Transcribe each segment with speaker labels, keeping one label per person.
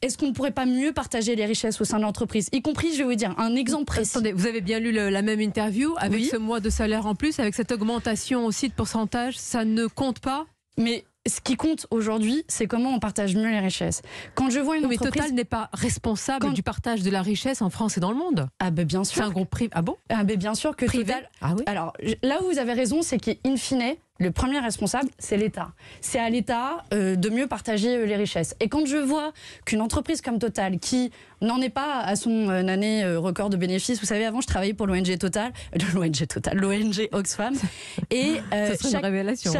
Speaker 1: est-ce qu'on ne pourrait pas mieux partager les richesses au sein de l'entreprise, y compris, je vais vous dire, un exemple précis.
Speaker 2: Attendez, vous avez bien lu la même interview avec
Speaker 1: Oui.
Speaker 2: ce mois de salaire en plus, avec cette augmentation aussi de pourcentage, ça ne compte pas?
Speaker 1: Mais ce qui compte aujourd'hui, c'est comment on partage mieux les richesses. Quand je vois une
Speaker 2: Mais
Speaker 1: entreprise...
Speaker 2: Total n'est pas responsable du partage de la richesse en France et dans le monde.
Speaker 1: Ah ben bien sûr.
Speaker 2: C'est un groupe privé. Ah bon?
Speaker 1: Ah ben bien sûr que
Speaker 2: Privé.
Speaker 1: Total...
Speaker 2: Ah oui.
Speaker 1: Alors là où vous avez raison, c'est qu'in fine, le premier responsable, c'est l'État. C'est à l'État de mieux partager les richesses. Et quand je vois qu'une entreprise comme Total, qui n'en est pas à son année record de bénéfices, vous savez, avant je travaillais pour l'ONG Total, l'ONG Oxfam, et
Speaker 2: ça serait une révélation.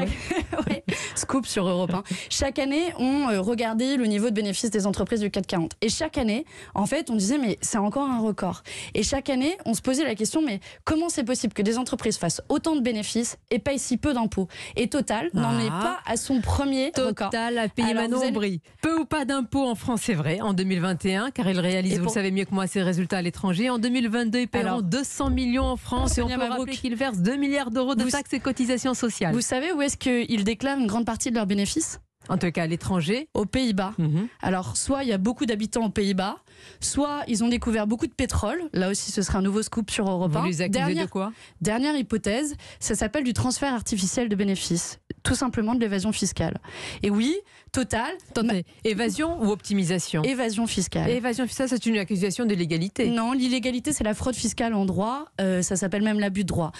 Speaker 1: ouais, scoop sur Europe 1. Chaque année, on regardait le niveau de bénéfices des entreprises du CAC 40. Et chaque année, en fait, on disait mais c'est encore un record. Et chaque année, on se posait la question mais comment c'est possible que des entreprises fassent autant de bénéfices et payent si peu d'impôts? Et Total n'en est pas à son premier record.
Speaker 2: Total a payé Manon Aubry. Peu ou pas d'impôts en France, c'est vrai, en 2021, car il réalise, vous le savez mieux que moi, ses résultats à l'étranger. En 2022, ils paieront 200 millions en France et on peut rappeler qu'ils versent 2 milliards d'euros de taxes et cotisations sociales.
Speaker 1: Vous savez où est-ce qu'ils déclarent une grande partie de leurs bénéfices?
Speaker 2: En tout cas, à l'étranger.
Speaker 1: Aux Pays-Bas. Alors, soit il y a beaucoup d'habitants aux Pays-Bas, soit ils ont découvert beaucoup de pétrole. Là aussi, ce sera un nouveau scoop sur Europe 1.
Speaker 2: Vous les accusez de quoi?
Speaker 1: Dernière hypothèse, ça s'appelle du transfert artificiel de bénéfices. Tout simplement de l'évasion fiscale. Et oui, Total...
Speaker 2: Attendez, évasion ou optimisation?
Speaker 1: Évasion fiscale.
Speaker 2: Évasion fiscale, c'est une accusation d'illégalité.
Speaker 1: Non, l'illégalité, c'est la fraude fiscale en droit. Ça s'appelle même l'abus de droit.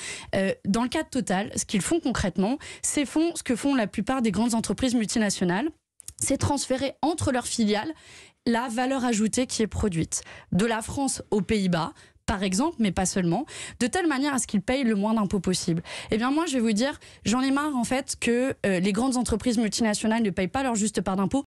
Speaker 1: Dans le cas de Total, ce qu'ils font concrètement, c'est ce que font la plupart des grandes entreprises multinationales, c'est transférer entre leurs filiales la valeur ajoutée qui est produite. De la France aux Pays-Bas, par exemple, mais pas seulement, de telle manière à ce qu'ils payent le moins d'impôts possible. Eh bien moi, je vais vous dire, j'en ai marre en fait que les grandes entreprises multinationales ne payent pas leur juste part d'impôts.